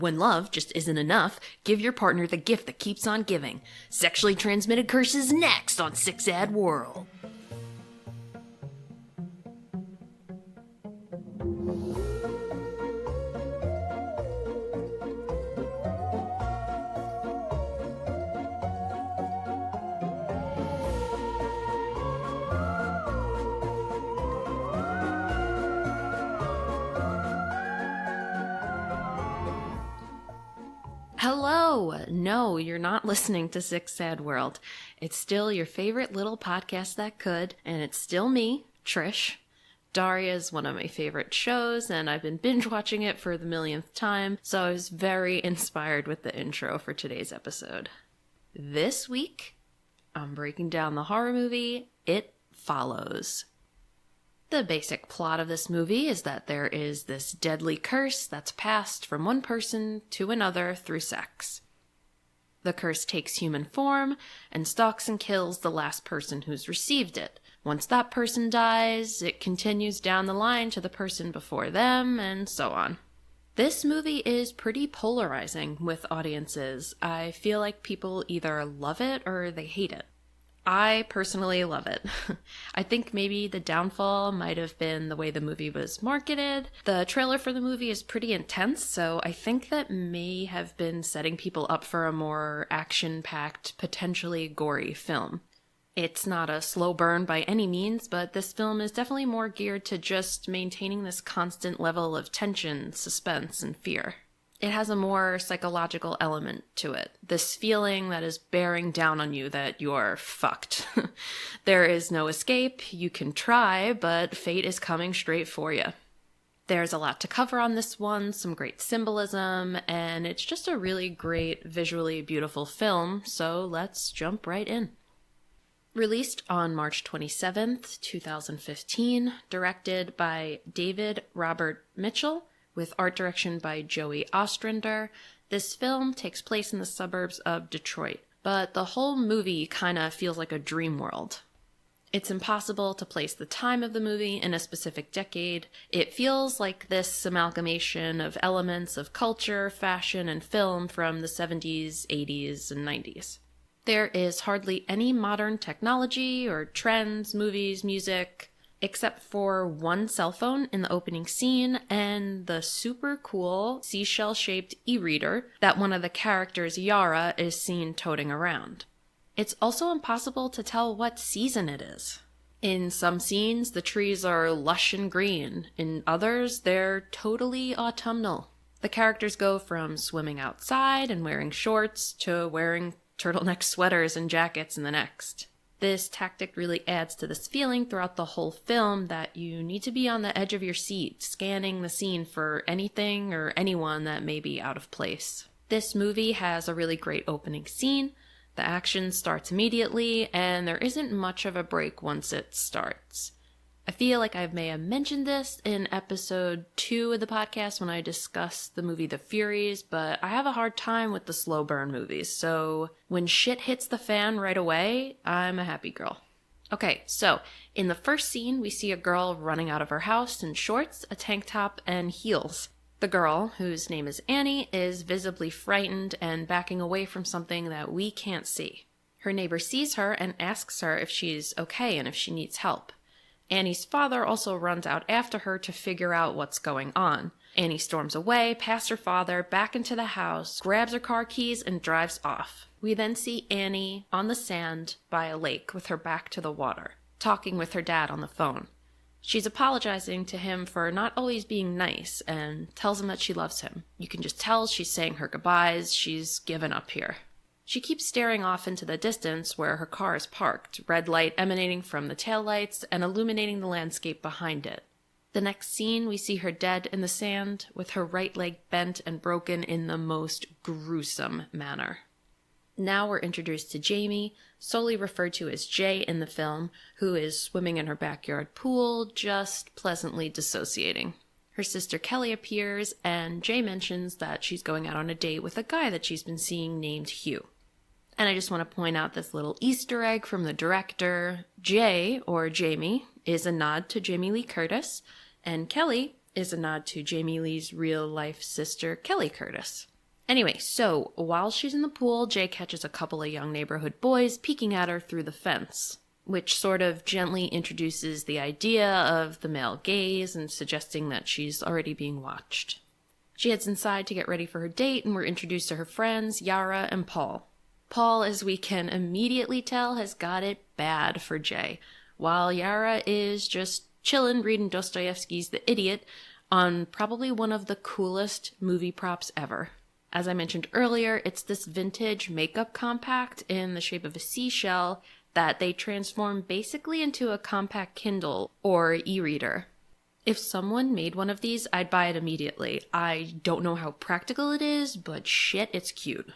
When love just isn't enough, give your partner the gift that keeps on giving. Sexually transmitted curses next on Six Ad World. Hello! No, you're not listening to Six Sad World. It's still your favorite little podcast that could, and it's still me, Trish. Daria is one of my favorite shows, and I've been binge-watching it for the millionth time, so I was very inspired with the intro for today's episode. This week, I'm breaking down the horror movie, It Follows. The basic plot of this movie is that there is this deadly curse that's passed from one person to another through sex. The curse takes human form and stalks and kills the last person who's received it. Once that person dies, it continues down the line to the person before them, and so on. This movie is pretty polarizing with audiences. I feel like people either love it or they hate it. I personally love it. I think maybe the downfall might have been the way the movie was marketed. The trailer for the movie is pretty intense, so I think that may have been setting people up for a more action-packed, potentially gory film. It's not a slow burn by any means, but this film is definitely more geared to just maintaining this constant level of tension, suspense, and fear. It has a more psychological element to it. This feeling that is bearing down on you that you're fucked. There is no escape. You can try, but fate is coming straight for you. There's a lot to cover on this one, some great symbolism, and it's just a really great, visually beautiful film, so let's jump right in. Released on March 27th, 2015, directed by David Robert Mitchell, with art direction by Joey Ostrander. This film takes place in the suburbs of Detroit, but the whole movie kind of feels like a dream world. It's impossible to place the time of the movie in a specific decade. It feels like this amalgamation of elements of culture, fashion, and film from the 70s, 80s, and 90s. There is hardly any modern technology or trends, movies, music, except for one cell phone in the opening scene and the super cool seashell-shaped e-reader that one of the characters, Yara, is seen toting around. It's also impossible to tell what season it is. In some scenes, the trees are lush and green. In others, they're totally autumnal. The characters go from swimming outside and wearing shorts to wearing turtleneck sweaters and jackets in the next. This tactic really adds to this feeling throughout the whole film that you need to be on the edge of your seat, scanning the scene for anything or anyone that may be out of place. This movie has a really great opening scene. The action starts immediately, and there isn't much of a break once it starts. I feel like I may have mentioned this in episode 2 of the podcast when I discussed the movie The Furies, but I have a hard time with the slow burn movies, so when shit hits the fan right away, I'm a happy girl. Okay, so in the first scene, we see a girl running out of her house in shorts, a tank top, and heels. The girl, whose name is Annie, is visibly frightened and backing away from something that we can't see. Her neighbor sees her and asks her if she's okay and if she needs help. Annie's father also runs out after her to figure out what's going on. Annie storms away, past her father, back into the house, grabs her car keys, and drives off. We then see Annie on the sand by a lake with her back to the water, talking with her dad on the phone. She's apologizing to him for not always being nice and tells him that she loves him. You can just tell she's saying her goodbyes. She's given up here. She keeps staring off into the distance where her car is parked, red light emanating from the taillights and illuminating the landscape behind it. The next scene, we see her dead in the sand, with her right leg bent and broken in the most gruesome manner. Now we're introduced to Jamie, solely referred to as Jay in the film, who is swimming in her backyard pool, just pleasantly dissociating. Her sister Kelly appears, and Jay mentions that she's going out on a date with a guy that she's been seeing named Hugh. And I just want to point out this little Easter egg from the director. Jay, or Jamie, is a nod to Jamie Lee Curtis, and Kelly is a nod to Jamie Lee's real-life sister, Kelly Curtis. Anyway, so while she's in the pool, Jay catches a couple of young neighborhood boys peeking at her through the fence, which sort of gently introduces the idea of the male gaze and suggesting that she's already being watched. She heads inside to get ready for her date, and we're introduced to her friends, Yara and Paul. Paul, as we can immediately tell, has got it bad for Jay, while Yara is just chillin' reading Dostoevsky's The Idiot on probably one of the coolest movie props ever. As I mentioned earlier, it's this vintage makeup compact in the shape of a seashell that they transform basically into a compact Kindle or e-reader. If someone made one of these, I'd buy it immediately. I don't know how practical it is, but shit, it's cute.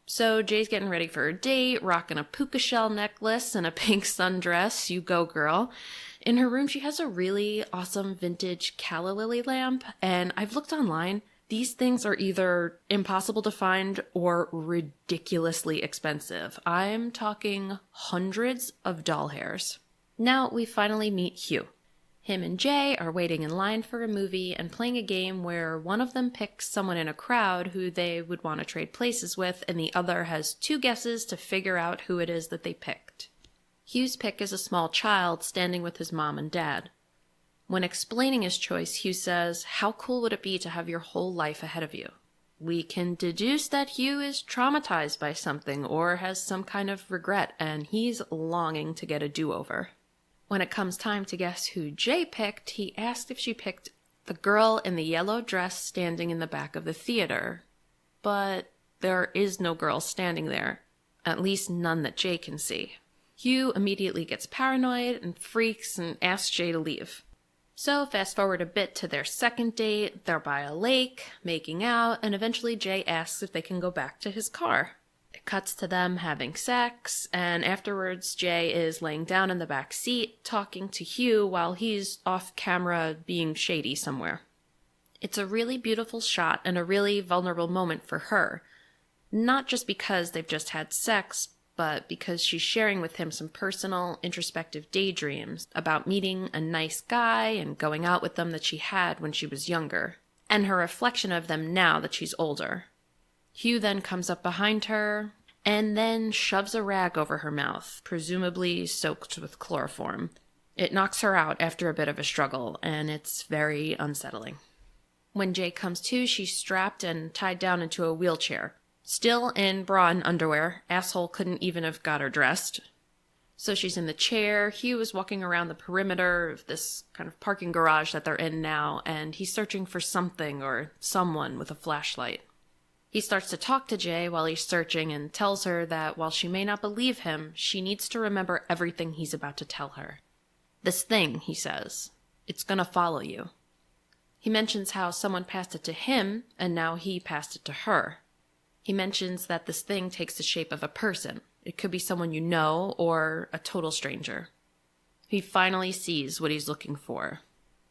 So Jay's getting ready for her date, rocking a puka shell necklace and a pink sundress. You go, girl. In her room, she has a really awesome vintage calla lily lamp, and I've looked online. These things are either impossible to find or ridiculously expensive. I'm talking hundreds of doll hairs. Now we finally meet Hugh. Him and Jay are waiting in line for a movie and playing a game where one of them picks someone in a crowd who they would want to trade places with, and the other has 2 guesses to figure out who it is that they picked. Hugh's pick is a small child standing with his mom and dad. When explaining his choice, Hugh says, "How cool would it be to have your whole life ahead of you?" We can deduce that Hugh is traumatized by something or has some kind of regret, and he's longing to get a do-over. When it comes time to guess who Jay picked, he asked if she picked the girl in the yellow dress standing in the back of the theater. But there is no girl standing there, at least none that Jay can see. Hugh immediately gets paranoid and freaks and asks Jay to leave. So fast forward a bit to their second date. They're by a lake, making out, and eventually Jay asks if they can go back to his car. It cuts to them having sex, and afterwards Jay is laying down in the back seat talking to Hugh while he's off camera being shady somewhere. It's a really beautiful shot and a really vulnerable moment for her. Not just because they've just had sex, but because she's sharing with him some personal, introspective daydreams about meeting a nice guy and going out with them that she had when she was younger, and her reflection of them now that she's older. Hugh then comes up behind her and then shoves a rag over her mouth, presumably soaked with chloroform. It knocks her out after a bit of a struggle, and it's very unsettling. When Jay comes to, she's strapped and tied down into a wheelchair. Still in bra and underwear. Asshole couldn't even have got her dressed. So she's in the chair. Hugh is walking around the perimeter of this kind of parking garage that they're in now, and he's searching for something or someone with a flashlight. He starts to talk to Jay while he's searching and tells her that while she may not believe him, she needs to remember everything he's about to tell her. This thing, he says, it's gonna follow you. He mentions how someone passed it to him, and now he passed it to her. He mentions that this thing takes the shape of a person. It could be someone you know or a total stranger. He finally sees what he's looking for.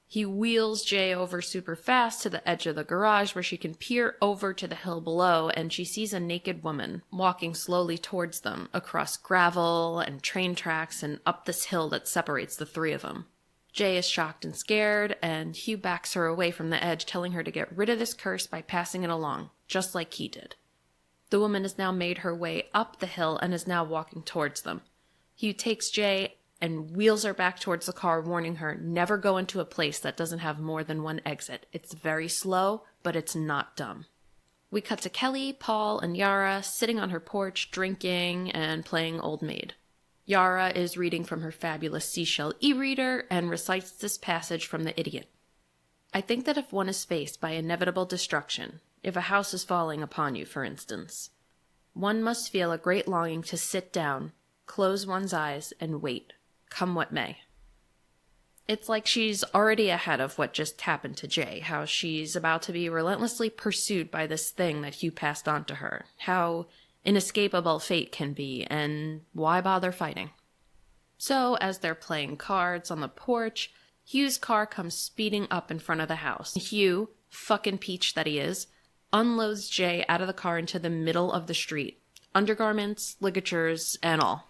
He wheels Jay over super fast to the edge of the garage where she can peer over to the hill below, and she sees a naked woman walking slowly towards them across gravel and train tracks and up this hill that separates the 3 of them. Jay is shocked and scared, and Hugh backs her away from the edge, telling her to get rid of this curse by passing it along, just like he did. The woman has now made her way up the hill and is now walking towards them. Hugh takes Jay and wheels her back towards the car, warning her, never go into a place that doesn't have more than one exit. It's very slow, but it's not dumb. We cut to Kelly, Paul, and Yara sitting on her porch, drinking and playing Old Maid. Yara is reading from her fabulous seashell e-reader and recites this passage from The Idiot. I think that if one is faced by inevitable destruction, if a house is falling upon you, for instance, one must feel a great longing to sit down, close one's eyes, and wait, come what may. It's like she's already ahead of what just happened to Jay, how she's about to be relentlessly pursued by this thing that Hugh passed on to her, how inescapable fate can be, and why bother fighting? So, as they're playing cards on the porch, Hugh's car comes speeding up in front of the house. Hugh, fucking peach that he is, unloads Jay out of the car into the middle of the street. Undergarments, ligatures, and all.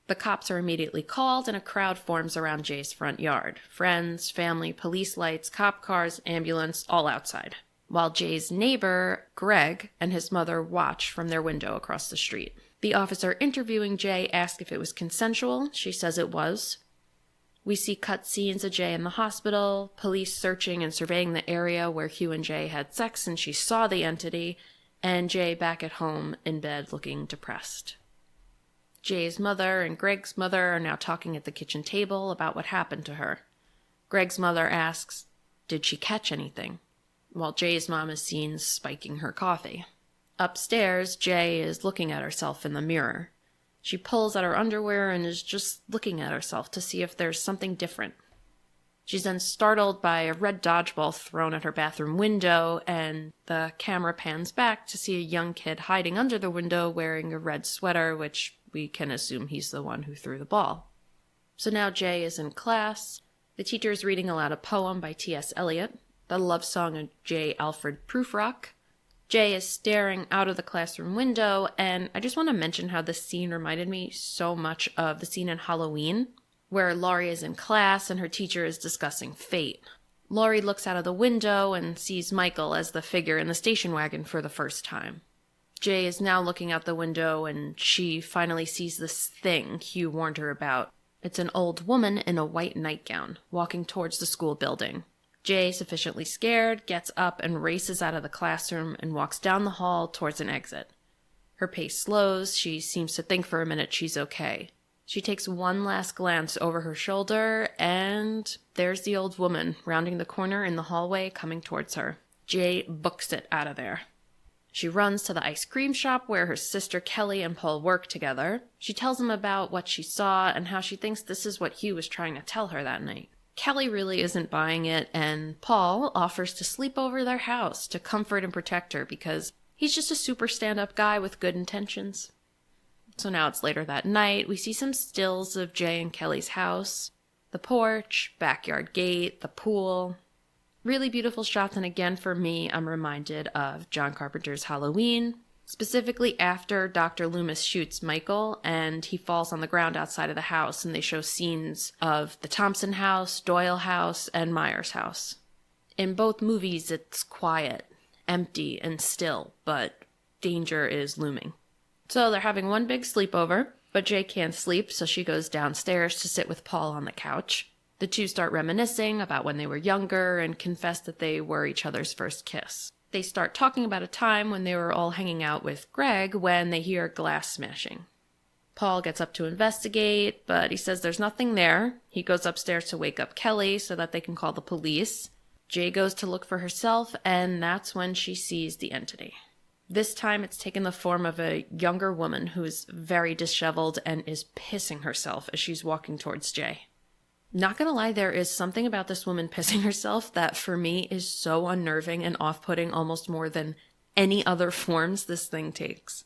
The cops are immediately called and a crowd forms around Jay's front yard. Friends, family, police lights, cop cars, ambulance, all outside. While Jay's neighbor, Greg, and his mother watch from their window across the street. The officer interviewing Jay asks if it was consensual. She says it was. We see cut scenes of Jay in the hospital, police searching and surveying the area where Hugh and Jay had sex and she saw the entity, and Jay back at home in bed looking depressed. Jay's mother and Greg's mother are now talking at the kitchen table about what happened to her. Greg's mother asks, "Did she catch anything?" While Jay's mom is seen spiking her coffee. Upstairs, Jay is looking at herself in the mirror. She pulls at her underwear and is just looking at herself to see if there's something different. She's then startled by a red dodgeball thrown at her bathroom window, and the camera pans back to see a young kid hiding under the window wearing a red sweater, which we can assume he's the one who threw the ball. So now Jay is in class. The teacher is reading aloud a poem by T.S. Eliot, the love song of J. Alfred Prufrock. Jay is staring out of the classroom window, and I just want to mention how this scene reminded me so much of the scene in Halloween, where Laurie is in class and her teacher is discussing fate. Laurie looks out of the window and sees Michael as the figure in the station wagon for the first time. Jay is now looking out the window and she finally sees this thing Hugh warned her about. It's an old woman in a white nightgown, walking towards the school building. Jay, sufficiently scared, gets up and races out of the classroom and walks down the hall towards an exit. Her pace slows. She seems to think for a minute she's okay. She takes one last glance over her shoulder, and there's the old woman rounding the corner in the hallway coming towards her. Jay books it out of there. She runs to the ice cream shop where her sister Kelly and Paul work together. She tells them about what she saw and how she thinks this is what Hugh was trying to tell her that night. Kelly really isn't buying it, and Paul offers to sleep over their house to comfort and protect her because he's just a super stand-up guy with good intentions. So now it's later that night. We see some stills of Jay and Kelly's house, the porch, backyard gate, the pool. Really beautiful shots, and again for me, I'm reminded of John Carpenter's Halloween, specifically after Dr. Loomis shoots Michael and he falls on the ground outside of the house, and they show scenes of the Thompson house, Doyle house, and Myers house. In both movies, it's quiet, empty, and still, but danger is looming. So they're having one big sleepover, but Jay can't sleep, so she goes downstairs to sit with Paul on the couch. The two start reminiscing about when they were younger and confess that they were each other's first kiss. They start talking about a time when they were all hanging out with Greg when they hear glass smashing. Paul gets up to investigate, but he says there's nothing there. He goes upstairs to wake up Kelly so that they can call the police. Jay goes to look for herself, and that's when she sees the entity. This time it's taken the form of a younger woman who is very disheveled and is pissing herself as she's walking towards Jay. Not gonna lie, there is something about this woman pissing herself that for me is so unnerving and off-putting almost more than any other forms this thing takes.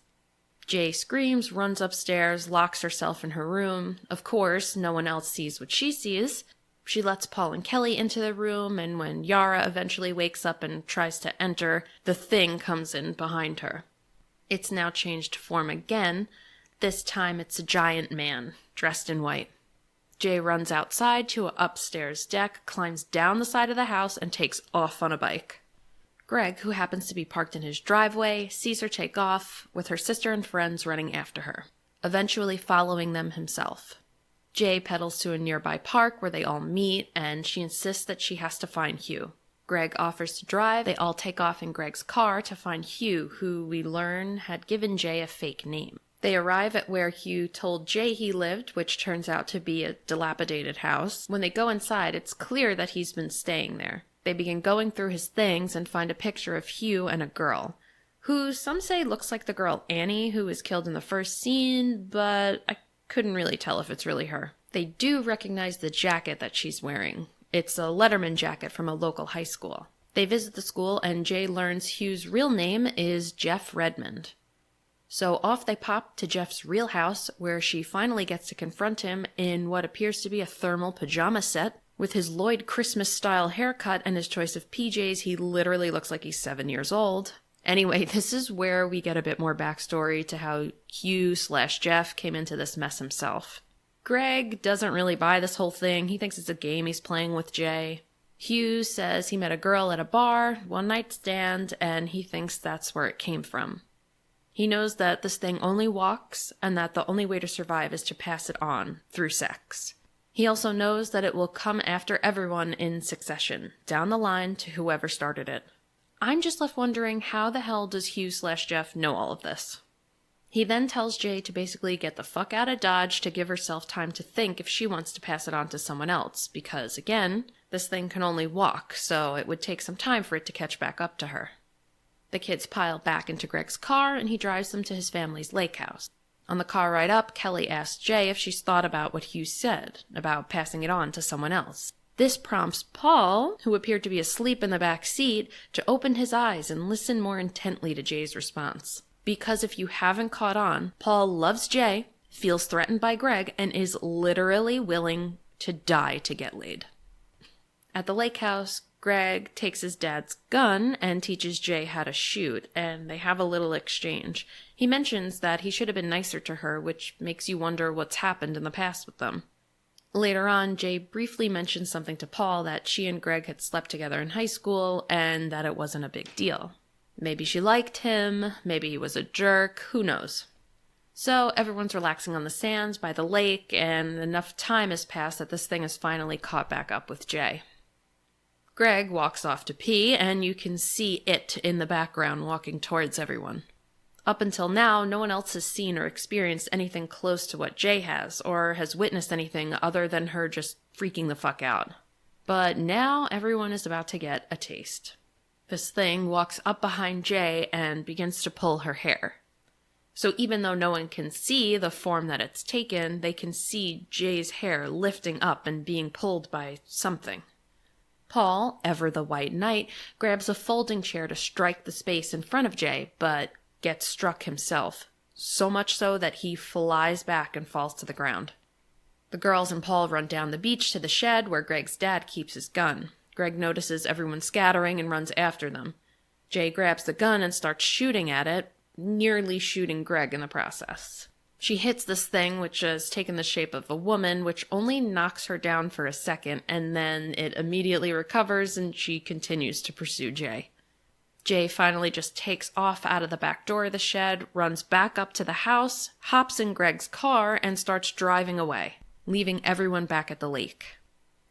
Jay screams, runs upstairs, locks herself in her room. Of course, no one else sees what she sees. She lets Paul and Kelly into the room, and when Yara eventually wakes up and tries to enter, the thing comes in behind her. It's now changed form again. This time it's a giant man, dressed in white. Jay runs outside to an upstairs deck, climbs down the side of the house, and takes off on a bike. Greg, who happens to be parked in his driveway, sees her take off, with her sister and friends running after her, eventually following them himself. Jay pedals to a nearby park where they all meet, and she insists that she has to find Hugh. Greg offers to drive. They all take off in Greg's car to find Hugh, who we learn had given Jay a fake name. They arrive at where Hugh told Jay he lived, which turns out to be a dilapidated house. When they go inside, it's clear that he's been staying there. They begin going through his things and find a picture of Hugh and a girl, who some say looks like the girl Annie, who was killed in the first scene, but I couldn't really tell if it's really her. They do recognize the jacket that she's wearing. It's a Letterman jacket from a local high school. They visit the school, and Jay learns Hugh's real name is Jeff Redmond. So off they pop to Jeff's real house, where she finally gets to confront him in what appears to be a thermal pajama set. With his Lloyd Christmas-style haircut and his choice of PJs, he literally looks like he's 7 years old. Anyway, this is where we get a bit more backstory to how Hugh/Jeff came into this mess himself. Greg doesn't really buy this whole thing. He thinks it's a game he's playing with Jay. Hugh says he met a girl at a bar, one night stand, and he thinks that's where it came from. He knows that this thing only walks, and that the only way to survive is to pass it on through sex. He also knows that it will come after everyone in succession, down the line to whoever started it. I'm just left wondering, how the hell does Hugh/Jeff know all of this? He then tells Jay to basically get the fuck out of Dodge to give herself time to think if she wants to pass it on to someone else, because, again, this thing can only walk, so it would take some time for it to catch back up to her. The kids pile back into Greg's car, and he drives them to his family's lake house. On the car ride up, Kelly asks Jay if she's thought about what Hugh said, about passing it on to someone else. This prompts Paul, who appeared to be asleep in the back seat, to open his eyes and listen more intently to Jay's response. Because if you haven't caught on, Paul loves Jay, feels threatened by Greg, and is literally willing to die to get laid. At the lake house, Greg takes his dad's gun and teaches Jay how to shoot, and they have a little exchange. He mentions that he should have been nicer to her, which makes you wonder what's happened in the past with them. Later on, Jay briefly mentions something to Paul that she and Greg had slept together in high school, and that it wasn't a big deal. Maybe she liked him, maybe he was a jerk, who knows. So everyone's relaxing on the sands by the lake, and enough time has passed that this thing has finally caught back up with Jay. Greg walks off to pee, and you can see it in the background walking towards everyone. Up until now, no one else has seen or experienced anything close to what Jay has, or has witnessed anything other than her just freaking the fuck out. But now everyone is about to get a taste. This thing walks up behind Jay and begins to pull her hair. So even though no one can see the form that it's taken, they can see Jay's hair lifting up and being pulled by something. Paul, ever the white knight, grabs a folding chair to strike the space in front of Jay, but gets struck himself, so much so that he flies back and falls to the ground. The girls and Paul run down the beach to the shed where Greg's dad keeps his gun. Greg notices everyone scattering and runs after them. Jay grabs the gun and starts shooting at it, nearly shooting Greg in the process. She hits this thing, which has taken the shape of a woman, which only knocks her down for a second, and then it immediately recovers and she continues to pursue Jay. Jay finally just takes off out of the back door of the shed, runs back up to the house, hops in Greg's car, and starts driving away, leaving everyone back at the lake.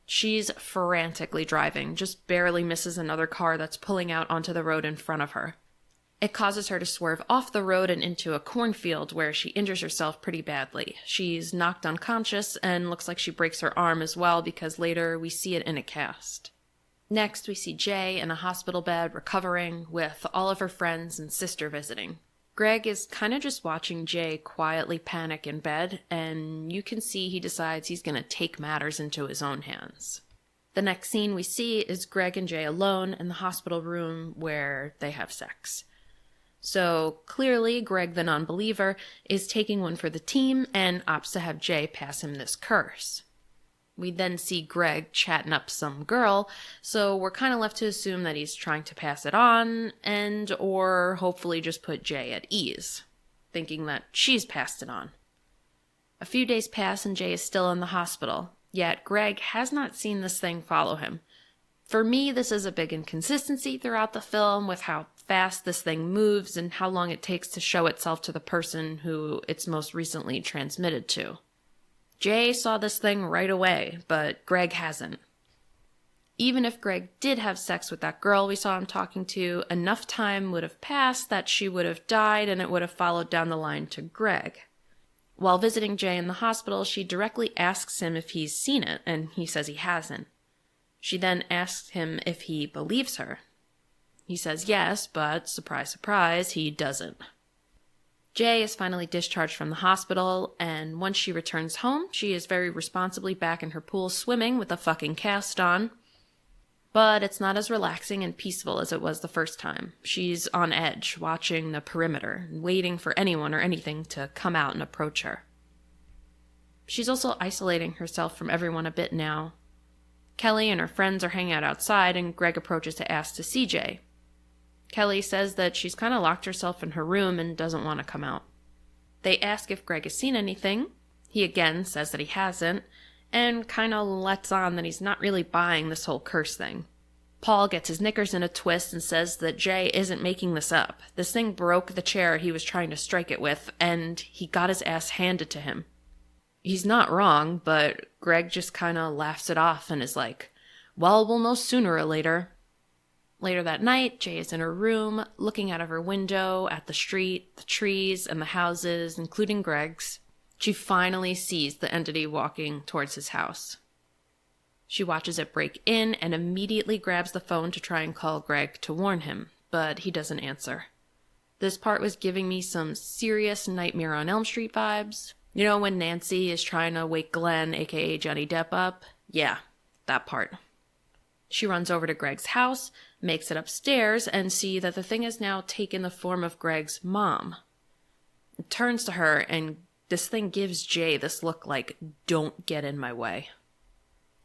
She's frantically driving, just barely misses another car that's pulling out onto the road in front of her. It causes her to swerve off the road and into a cornfield where she injures herself pretty badly. She's knocked unconscious and looks like she breaks her arm as well, because later we see it in a cast. Next, we see Jay in a hospital bed recovering, with all of her friends and sister visiting. Greg is kind of just watching Jay quietly panic in bed, and you can see he decides he's going to take matters into his own hands. The next scene we see is Greg and Jay alone in the hospital room where they have sex. So clearly, Greg the non-believer is taking one for the team and opts to have Jay pass him this curse. We then see Greg chatting up some girl, so we're kind of left to assume that he's trying to pass it on and or hopefully just put Jay at ease, thinking that she's passed it on. A few days pass and Jay is still in the hospital, yet Greg has not seen this thing follow him. For me, this is a big inconsistency throughout the film with how fast this thing moves and how long it takes to show itself to the person who it's most recently transmitted to. Jay saw this thing right away, but Greg hasn't. Even if Greg did have sex with that girl we saw him talking to, enough time would have passed that she would have died and it would have followed down the line to Greg. While visiting Jay in the hospital, she directly asks him if he's seen it, and he says he hasn't. She then asks him if he believes her. He says yes, but surprise, surprise, he doesn't. Jay is finally discharged from the hospital, and once she returns home, she is very responsibly back in her pool swimming with a fucking cast on. But it's not as relaxing and peaceful as it was the first time. She's on edge, watching the perimeter, waiting for anyone or anything to come out and approach her. She's also isolating herself from everyone a bit now. Kelly and her friends are hanging out outside, and Greg approaches to ask to see Jay. Kelly says that she's kind of locked herself in her room and doesn't want to come out. They ask if Greg has seen anything, He again says that he hasn't, and kind of lets on that he's not really buying this whole curse thing. Paul gets his knickers in a twist and says that Jay isn't making this up. This thing broke the chair he was trying to strike it with, and he got his ass handed to him. He's not wrong, but Greg just kind of laughs it off and is like, well, we'll know sooner or later. Later that night, Jay is in her room, looking out of her window at the street, the trees, and the houses, including Greg's. She finally sees the entity walking towards his house. She watches it break in and immediately grabs the phone to try and call Greg to warn him, but he doesn't answer. This part was giving me some serious Nightmare on Elm Street vibes. You know when Nancy is trying to wake Glenn, aka Johnny Depp, up? Yeah, that part. She runs over to Greg's house, makes it upstairs, and see that the thing has now taken the form of Greg's mom. It turns to her, and this thing gives Jay this look like, don't get in my way.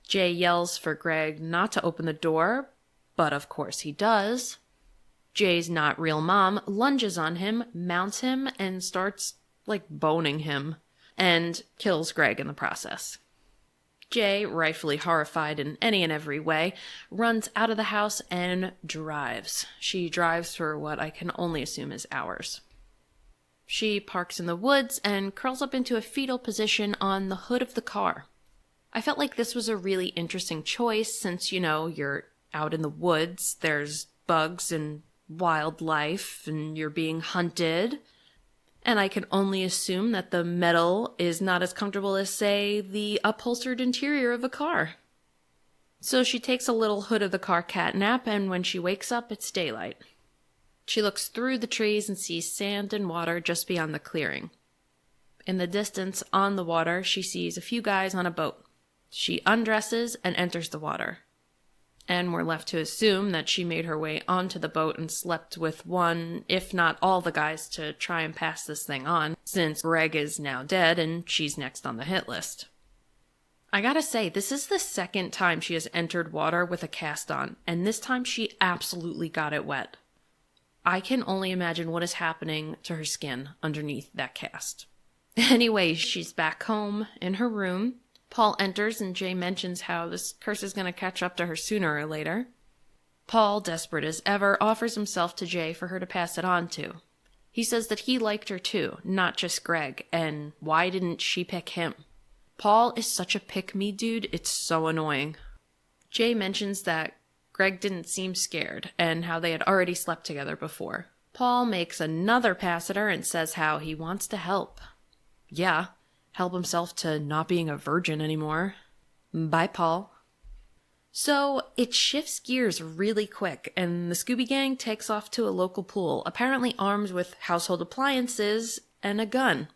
Jay yells for Greg not to open the door, but of course he does. Jay's not real mom lunges on him, mounts him, and starts, boning him, and kills Greg in the process. Jay, rightfully horrified in any and every way, runs out of the house and drives. She drives for what I can only assume is hours. She parks in the woods and curls up into a fetal position on the hood of the car. I felt like this was a really interesting choice since, you're out in the woods, there's bugs and wildlife, and you're being hunted. And I can only assume that the metal is not as comfortable as, say, the upholstered interior of a car. So she takes a little hood of the car cat nap, and when she wakes up, it's daylight. She looks through the trees and sees sand and water just beyond the clearing. In the distance, on the water, she sees a few guys on a boat. She undresses and enters the water. And we're left to assume that she made her way onto the boat and slept with one, if not all the guys to try and pass this thing on, since Greg is now dead and she's next on the hit list. I gotta say, this is the second time she has entered water with a cast on, and this time she absolutely got it wet. I can only imagine what is happening to her skin underneath that cast. Anyway, she's back home in her room. Paul enters and Jay mentions how this curse is going to catch up to her sooner or later. Paul, desperate as ever, offers himself to Jay for her to pass it on to. He says that he liked her too, not just Greg, and why didn't she pick him? Paul is such a pick-me dude, it's so annoying. Jay mentions that Greg didn't seem scared, and how they had already slept together before. Paul makes another pass at her and says how he wants to help. Yeah, help himself to not being a virgin anymore. Bye, Paul. So it shifts gears really quick, and the Scooby Gang takes off to a local pool, apparently armed with household appliances and a gun.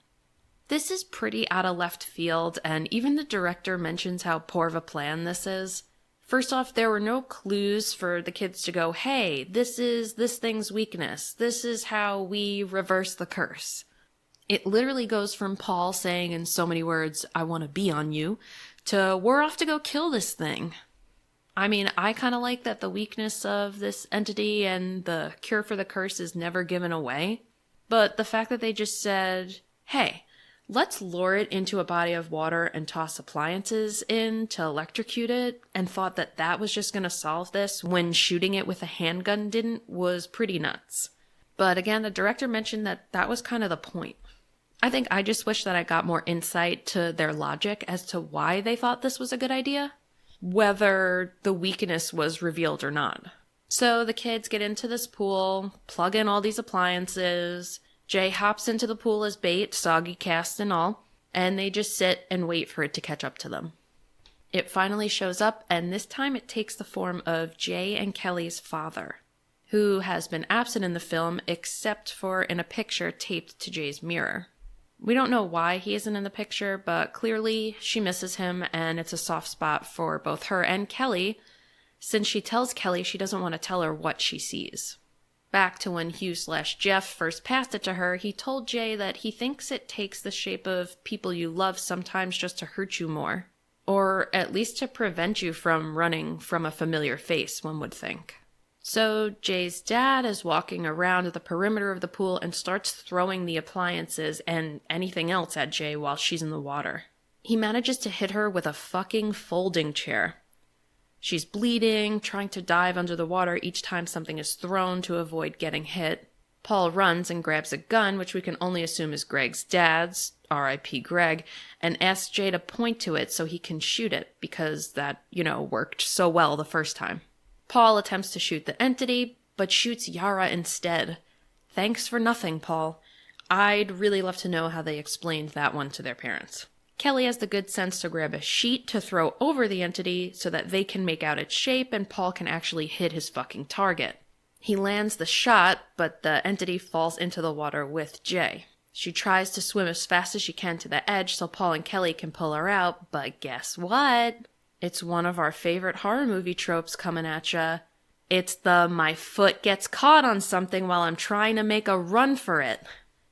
This is pretty out of left field, and even the director mentions how poor of a plan this is. First off, there were no clues for the kids to go, hey, this is this thing's weakness. This is how we reverse the curse. It literally goes from Paul saying in so many words, I want to be on you, to we're off to go kill this thing. I mean, I kind of like that the weakness of this entity and the cure for the curse is never given away. But the fact that they just said, hey, let's lure it into a body of water and toss appliances in to electrocute it, and thought that that was just going to solve this when shooting it with a handgun didn't, was pretty nuts. But again, the director mentioned that that was kind of the point. I think I just wish that I got more insight to their logic as to why they thought this was a good idea, whether the weakness was revealed or not. So the kids get into this pool, plug in all these appliances. Jay hops into the pool as bait, soggy cast and all, and they just sit and wait for it to catch up to them. It finally shows up, and this time it takes the form of Jay and Kelly's father, who has been absent in the film except for in a picture taped to Jay's mirror. We don't know why he isn't in the picture, but clearly she misses him, and it's a soft spot for both her and Kelly, since she tells Kelly she doesn't want to tell her what she sees. Back to when Hugh/Jeff first passed it to her, he told Jay that he thinks it takes the shape of people you love sometimes just to hurt you more, or at least to prevent you from running from a familiar face, one would think. So Jay's dad is walking around the perimeter of the pool and starts throwing the appliances and anything else at Jay while she's in the water. He manages to hit her with a fucking folding chair. She's bleeding, trying to dive under the water each time something is thrown to avoid getting hit. Paul runs and grabs a gun, which we can only assume is Greg's dad's, R.I.P. Greg, and asks Jay to point to it so he can shoot it, because that, worked so well the first time. Paul attempts to shoot the entity, but shoots Yara instead. Thanks for nothing, Paul. I'd really love to know how they explained that one to their parents. Kelly has the good sense to grab a sheet to throw over the entity so that they can make out its shape and Paul can actually hit his fucking target. He lands the shot, but the entity falls into the water with Jay. She tries to swim as fast as she can to the edge so Paul and Kelly can pull her out, but guess what? It's one of our favorite horror movie tropes coming at ya. It's the my foot gets caught on something while I'm trying to make a run for it.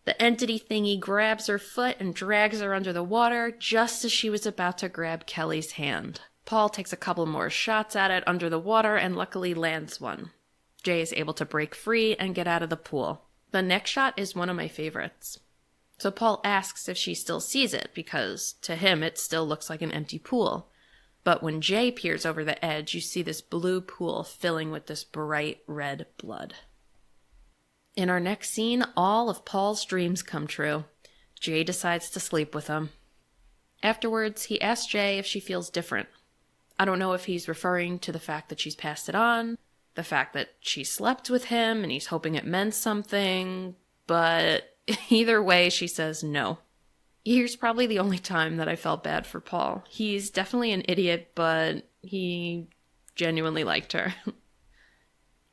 The entity thingy grabs her foot and drags her under the water just as she was about to grab Kelly's hand. Paul takes a couple more shots at it under the water and luckily lands one. Jay is able to break free and get out of the pool. The next shot is one of my favorites. So Paul asks if she still sees it because to him it still looks like an empty pool. But when Jay peers over the edge, you see this blue pool filling with this bright red blood. In our next scene, all of Paul's dreams come true. Jay decides to sleep with him. Afterwards, he asks Jay if she feels different. I don't know if he's referring to the fact that she's passed it on, the fact that she slept with him and he's hoping it meant something, but either way, she says no. Here's probably the only time that I felt bad for Paul. He's definitely an idiot, but he genuinely liked her.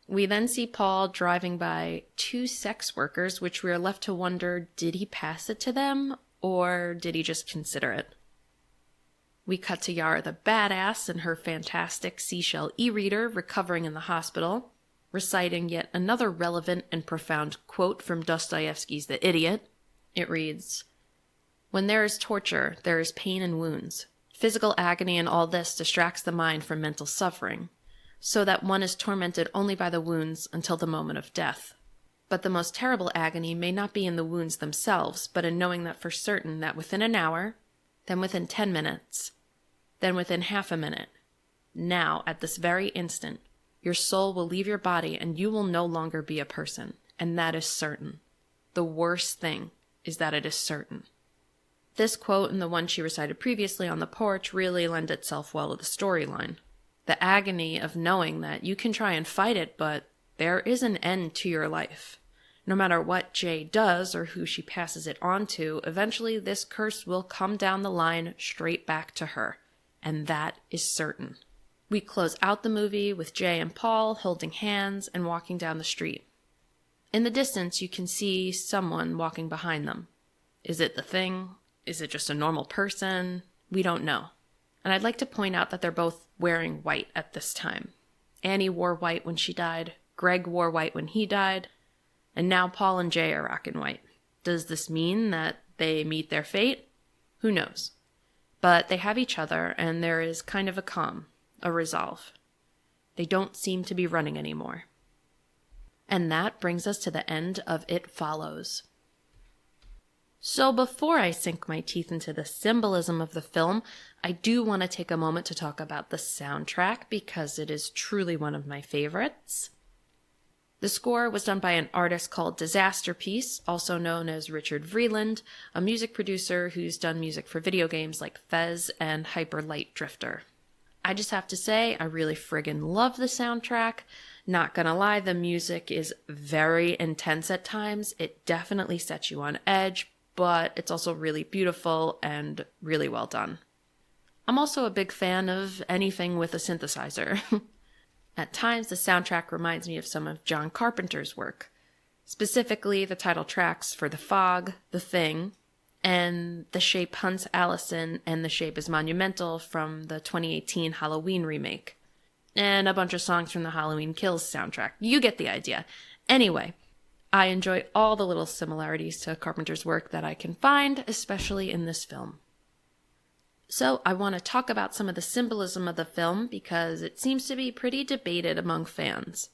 We then see Paul driving by 2 sex workers, which we are left to wonder, did he pass it to them, or did he just consider it? We cut to Yara the badass and her fantastic seashell e-reader recovering in the hospital, reciting yet another relevant and profound quote from Dostoevsky's The Idiot. It reads, "When there is torture, there is pain and wounds. Physical agony and all this distracts the mind from mental suffering, so that one is tormented only by the wounds until the moment of death. But the most terrible agony may not be in the wounds themselves, but in knowing that for certain that within an hour, then within 10 minutes, then within half a minute, now, at this very instant, your soul will leave your body and you will no longer be a person, and that is certain. The worst thing is that it is certain." This quote and the one she recited previously on the porch really lend itself well to the storyline. The agony of knowing that you can try and fight it, but there is an end to your life. No matter what Jay does or who she passes it on to, eventually this curse will come down the line straight back to her. And that is certain. We close out the movie with Jay and Paul holding hands and walking down the street. In the distance, you can see someone walking behind them. Is it the Thing? Is it just a normal person? We don't know. And I'd like to point out that they're both wearing white at this time. Annie wore white when she died, Greg wore white when he died, and now Paul and Jay are rocking white. Does this mean that they meet their fate? Who knows? But they have each other, and there is kind of a calm, a resolve. They don't seem to be running anymore. And that brings us to the end of It Follows. So before I sink my teeth into the symbolism of the film, I do want to take a moment to talk about the soundtrack because it is truly one of my favorites. The score was done by an artist called Disasterpiece, also known as Richard Vreeland, a music producer who's done music for video games like Fez and Hyper Light Drifter. I just have to say, I really friggin' love the soundtrack. Not gonna lie, the music is very intense at times. It definitely sets you on edge, but it's also really beautiful and really well done. I'm also a big fan of anything with a synthesizer. At times, the soundtrack reminds me of some of John Carpenter's work, specifically the title tracks for The Fog, The Thing, and The Shape Hunts Allison and The Shape is Monumental from the 2018 Halloween remake, and a bunch of songs from the Halloween Kills soundtrack. You get the idea. Anyway, I enjoy all the little similarities to Carpenter's work that I can find, especially in this film. So I want to talk about some of the symbolism of the film because it seems to be pretty debated among fans.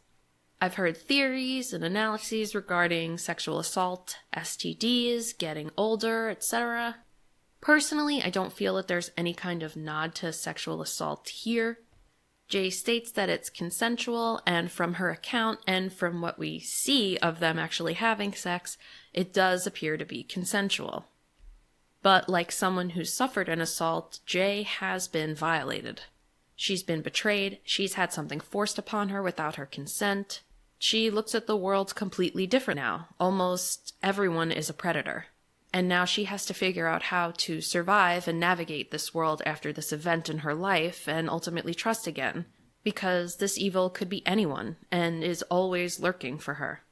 I've heard theories and analyses regarding sexual assault, STDs, getting older, etc. Personally, I don't feel that there's any kind of nod to sexual assault here. Jay states that it's consensual, and from her account and from what we see of them actually having sex, it does appear to be consensual. But like someone who's suffered an assault, Jay has been violated. She's been betrayed, she's had something forced upon her without her consent. She looks at the world completely different now. Almost everyone is a predator. And now she has to figure out how to survive and navigate this world after this event in her life and ultimately trust again, because this evil could be anyone and is always lurking for her.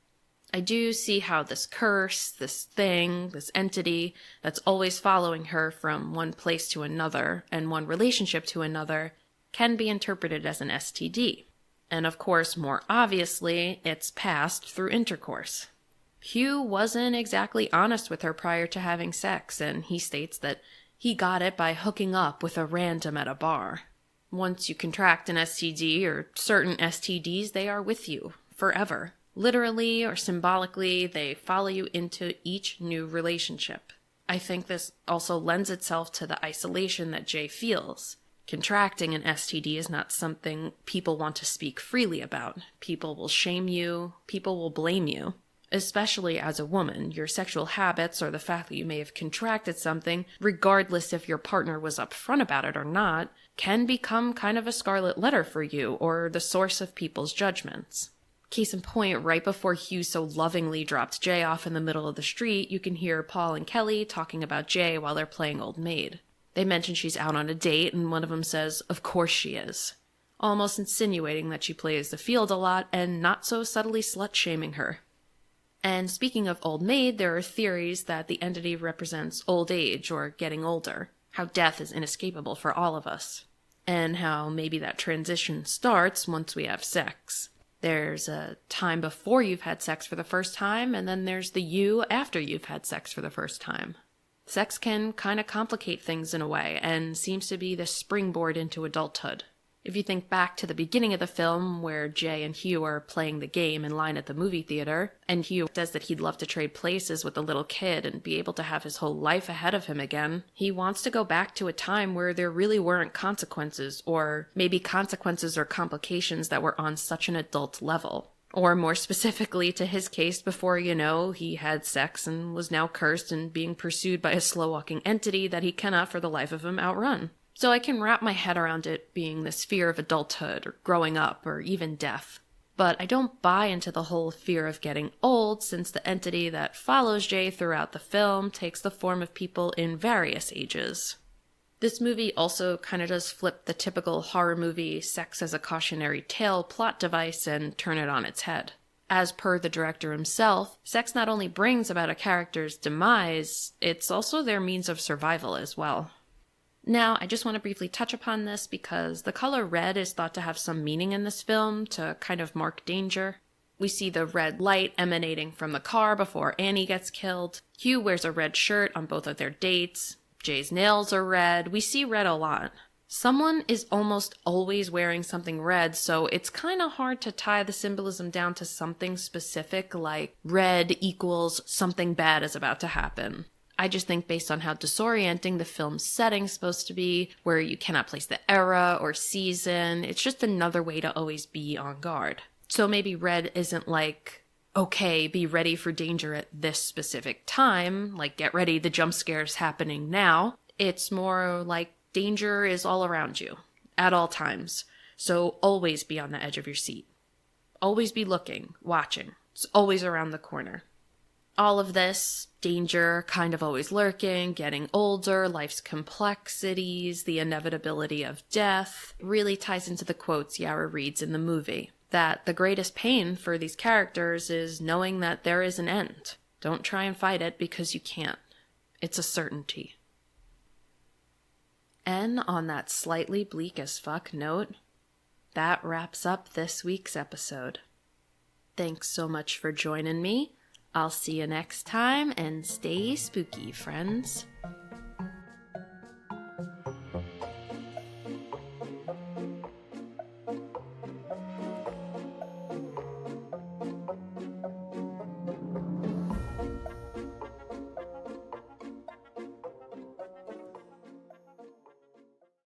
I do see how this curse, this thing, this entity that's always following her from one place to another and one relationship to another can be interpreted as an STD. And of course, more obviously, it's passed through intercourse. Hugh wasn't exactly honest with her prior to having sex, and he states that he got it by hooking up with a random at a bar. Once you contract an STD or certain STDs, they are with you forever. Literally or symbolically, they follow you into each new relationship. I think this also lends itself to the isolation that Jay feels. Contracting an STD is not something people want to speak freely about. People will shame you, people will blame you. Especially as a woman, your sexual habits or the fact that you may have contracted something, regardless if your partner was upfront about it or not, can become kind of a scarlet letter for you or the source of people's judgments. Case in point, right before Hugh so lovingly dropped Jay off in the middle of the street, you can hear Paul and Kelly talking about Jay while they're playing Old Maid. They mention she's out on a date, and one of them says, "Of course she is," almost insinuating that she plays the field a lot and not so subtly slut-shaming her. And speaking of Old Maid, there are theories that the entity represents old age or getting older, how death is inescapable for all of us, and how maybe that transition starts once we have sex. There's a time before you've had sex for the first time, and then there's the you after you've had sex for the first time. Sex can kind of complicate things in a way, and seems to be the springboard into adulthood. If you think back to the beginning of the film where Jay and Hugh are playing the game in line at the movie theater, and Hugh says that he'd love to trade places with the little kid and be able to have his whole life ahead of him again, he wants to go back to a time where there really weren't consequences, or maybe consequences or complications that were on such an adult level. Or more specifically to his case, before he had sex and was now cursed and being pursued by a slow-walking entity that he cannot for the life of him outrun. So I can wrap my head around it being this fear of adulthood or growing up or even death. But I don't buy into the whole fear of getting old, since the entity that follows Jay throughout the film takes the form of people in various ages. This movie also kind of does flip the typical horror movie sex as a cautionary tale plot device and turn it on its head. As per the director himself, sex not only brings about a character's demise, it's also their means of survival as well. Now, I just want to briefly touch upon this because the color red is thought to have some meaning in this film to kind of mark danger. We see the red light emanating from the car before Annie gets killed. Hugh wears a red shirt on both of their dates. Jay's nails are red. We see red a lot. Someone is almost always wearing something red, so it's kind of hard to tie the symbolism down to something specific like red equals something bad is about to happen. I just think based on how disorienting the film's setting's supposed to be, where you cannot place the era or season, it's just another way to always be on guard. So maybe red isn't like, okay, be ready for danger at this specific time, like get ready, the jump scare's happening now. It's more like danger is all around you, at all times. So always be on the edge of your seat. Always be looking, watching. It's always around the corner. All of this, danger, kind of always lurking, getting older, life's complexities, the inevitability of death, really ties into the quotes Yara reads in the movie. That the greatest pain for these characters is knowing that there is an end. Don't try and fight it because you can't. It's a certainty. And on that slightly bleak as fuck note, that wraps up this week's episode. Thanks so much for joining me. I'll see you next time, and stay spooky, friends.